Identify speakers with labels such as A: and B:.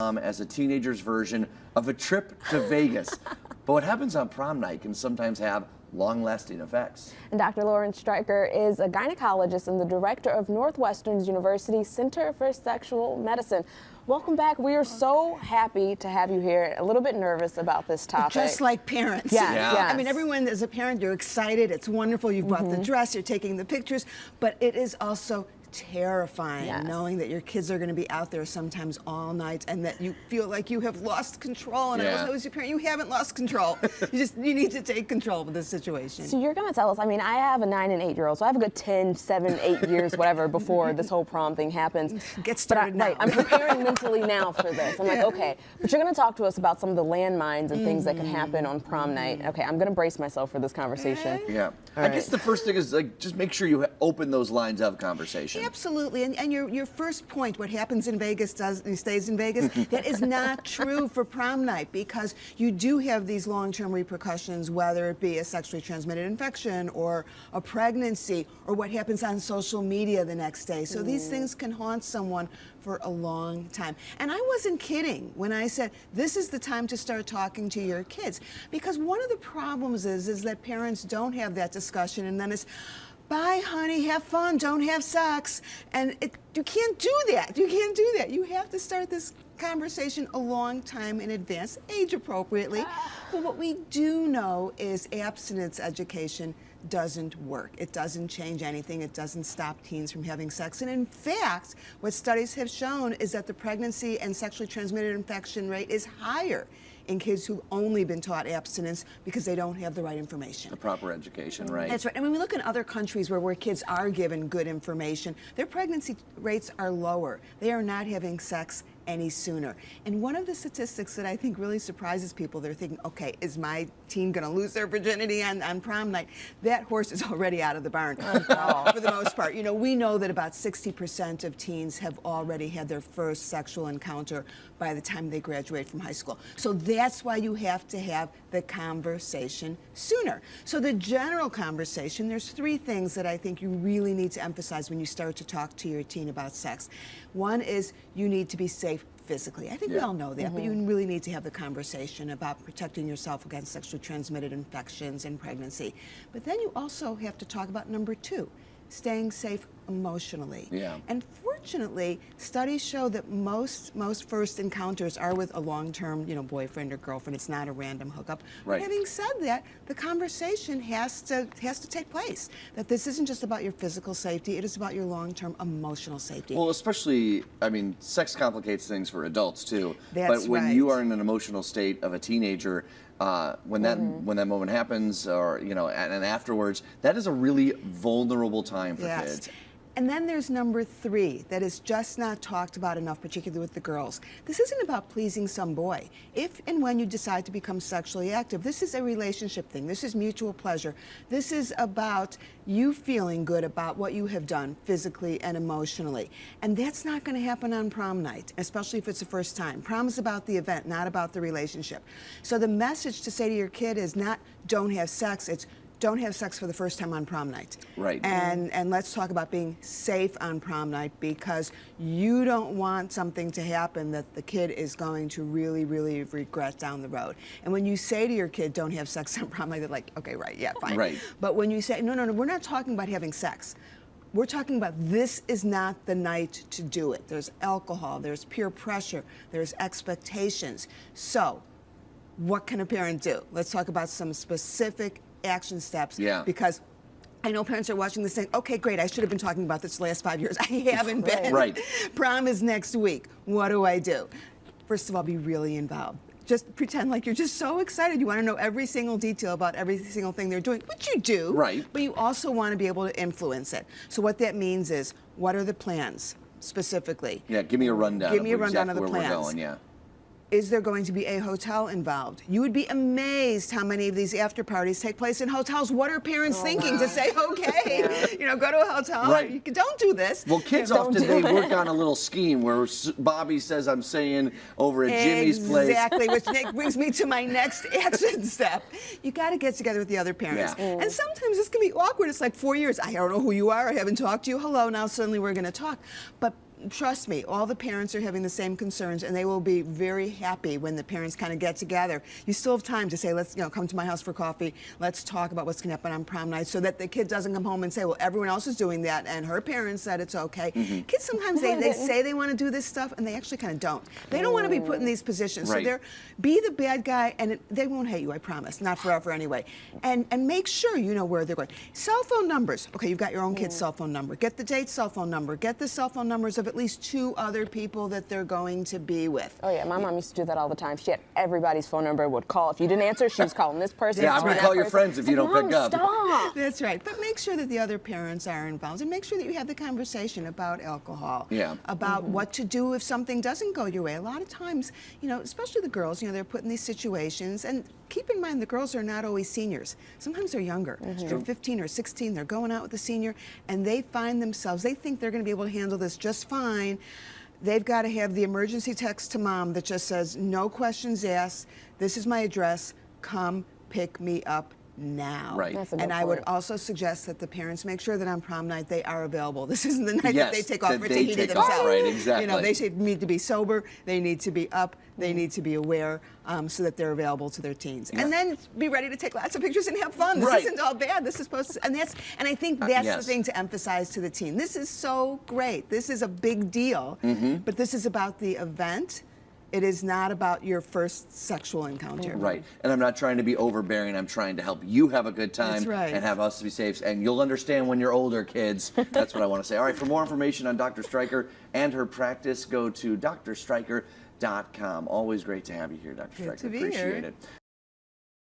A: As a teenager's version of a trip to Vegas. But what happens on prom night can sometimes have long-lasting effects.
B: And Dr. Lauren Streicher is a gynecologist and the director of Northwestern University Center for Sexual Medicine. Welcome back. We are so happy to have you here. A little bit nervous about this topic.
C: Just like parents.
B: Yes.
C: I mean, everyone as a parent, you're excited. It's wonderful. You've bought the dress. You're taking the pictures. But it is also terrifying knowing that your kids are going to be out there sometimes all night and that you feel like you have lost control. And I was your parent, you haven't lost control. You need to take control of this situation.
B: So you're going to tell us, I mean, I have a 9 and 8-year-old, so I have a good 10, 7, 8 years, whatever, before this whole prom thing happens.
C: Get started now.
B: Right, I'm preparing mentally now for this. I'm like, okay, but you're going to talk to us about some of the landmines and things that can happen on prom night. Okay, I'm going to brace myself for this conversation.
A: Yeah. I guess the first thing is like just make sure you open those lines of conversation.
C: Absolutely, and your first point, what happens in Vegas stays in Vegas, that is not true for prom night, because you do have these long-term repercussions, whether it be a sexually transmitted infection or a pregnancy or what happens on social media the next day. So these things can haunt someone for a long time. And I wasn't kidding when I said this is the time to start talking to your kids, because one of the problems is that parents don't have that discussion, and then it's, bye, honey, have fun, don't have sex. And you can't do that. You can't do that. You have to start this conversation a long time in advance, age appropriately. But what we do know is abstinence education doesn't work. It doesn't change anything. It doesn't stop teens from having sex. And in fact, what studies have shown is that the pregnancy and sexually transmitted infection rate is higher in kids who've only been taught abstinence because they don't have the right information.
A: The proper education, right.
C: That's right. And when we look in other countries where kids are given good information, their pregnancy rates are lower. They are not having sex any sooner. And one of the statistics that I think really surprises people, they're thinking, okay, is my teen going to lose their virginity on prom night? That horse is already out of the barn for the most part. You know, we know that about 60% of teens have already had their first sexual encounter by the time they graduate from high school. So that's why you have to have the conversation sooner. So the general conversation, there's 3 things that I think you really need to emphasize when you start to talk to your teen about sex. One is you need to be safe physically. I think we all know that, but you really need to have the conversation about protecting yourself against sexually transmitted infections and pregnancy. But then you also have to talk about number 2, staying safe emotionally. And fortunately, studies show that most first encounters are with a long-term, boyfriend or girlfriend. It's not a random hookup. But having said that, the conversation has to take place. That this isn't just about your physical safety, it is about your long-term emotional safety.
A: Well, especially, I mean, sex complicates things for adults too.
C: That's
A: but when you are in an emotional state of a teenager, when that moment happens, or and afterwards, that is a really vulnerable time for kids.
C: And then there's number 3 that is just not talked about enough, particularly with the girls. This isn't about pleasing some boy. If and when you decide to become sexually active, this is a relationship thing. This is mutual pleasure. This is about you feeling good about what you have done physically and emotionally. And that's not going to happen on prom night, especially if it's the first time. Prom is about the event, not about the relationship. So the message to say to your kid is not don't have sex, it's don't have sex for the first time on prom night.
A: Right.
C: And let's talk about being safe on prom night, because you don't want something to happen that the kid is going to really, really regret down the road. And when you say to your kid, don't have sex on prom night, they're like, okay, right, yeah, fine.
A: Right.
C: But when you say, no, we're not talking about having sex. We're talking about this is not the night to do it. There's alcohol, there's peer pressure, there's expectations. So what can a parent do? Let's talk about some specific action steps, because I know parents are watching this saying, okay, great, I should have been talking about this the last 5 years. I haven't been.
A: Right.
C: Prom is next week. What do I do? First of all, be really involved. Just pretend like you're just so excited. You want to know every single detail about every single thing they're doing, which you do.
A: Right.
C: But you also want to be able to influence it. So what that means is, what are the plans specifically?
A: Yeah, give me a rundown.
C: Give me a rundown of the plans.
A: Where we're going,
C: Is there going to be a hotel involved? You would be amazed how many of these after parties take place in hotels. What are parents thinking to say, okay, go to a hotel?
A: Right.
C: Don't do this.
A: Well, kids often, they work on a little scheme where Bobby says, I'm staying over at Jimmy's place.
C: Exactly, which brings me to my next action step. You got to get together with the other parents. And sometimes this can be awkward. It's like 4 years. I don't know who you are. I haven't talked to you. Hello, now suddenly we're going to talk. But trust me, all the parents are having the same concerns, and they will be very happy when the parents kind of get together. You still have time to say, let's, come to my house for coffee. Let's talk about what's going to happen on prom night, so that the kid doesn't come home and say, well, everyone else is doing that, and her parents said it's okay. Kids sometimes they say they want to do this stuff, and they actually kind of don't. They don't want to be put in these positions.
A: Right.
C: So be the bad guy, and they won't hate you, I promise. Not forever anyway. And make sure you know where they're going. Cell phone numbers. Okay, you've got your own kid's cell phone number. Get the date's cell phone number. Get the cell phone numbers of at least 2 other people that they're going to be with.
B: Oh yeah, my mom used to do that all the time. She had everybody's phone number, would call. If you didn't answer, she was calling this person.
A: Yeah, I'm going to call your friends if you don't pick up.
B: Stop.
C: That's right. But make sure that the other parents are involved, and make sure that you have the conversation about alcohol.
A: Yeah.
C: About what to do if something doesn't go your way. A lot of times, especially the girls, they're put in these situations, and keep in mind the girls are not always seniors. Sometimes they're younger. They're 15 or 16, they're going out with a senior, and they find themselves, they think they're going to be able to handle this just fine. They've got to have the emergency text to mom that just says, no questions asked, this is my address, come pick me up now.
A: Right.
B: That's a good
C: And I
B: point.
C: would also suggest that the parents make sure that on prom night they are available. This isn't the night that they
A: Yes,
C: take off
A: that
C: for
A: they
C: Tahiti
A: take off,
C: themselves.
A: right, exactly.
C: They need to be sober, they need to be up, they need to be aware, so that they're available to their teens. And then be ready to take lots of pictures and have fun. This
A: Right.
C: isn't all bad. This is supposed to, and I think that's the thing to emphasize to the teen. This is so great. This is a big deal, but this is about the event. It is not about your first sexual encounter.
A: Right. And I'm not trying to be overbearing. I'm trying to help you have a good time
C: That's right.
A: and have us be safe. And you'll understand when you're older, kids. That's what I want to say. All right, for more information on Dr. Streicher and her practice, go to drstreicher.com. Always great to have you here, Dr. Streicher.
C: Good to be
A: Appreciate
C: here.
A: it.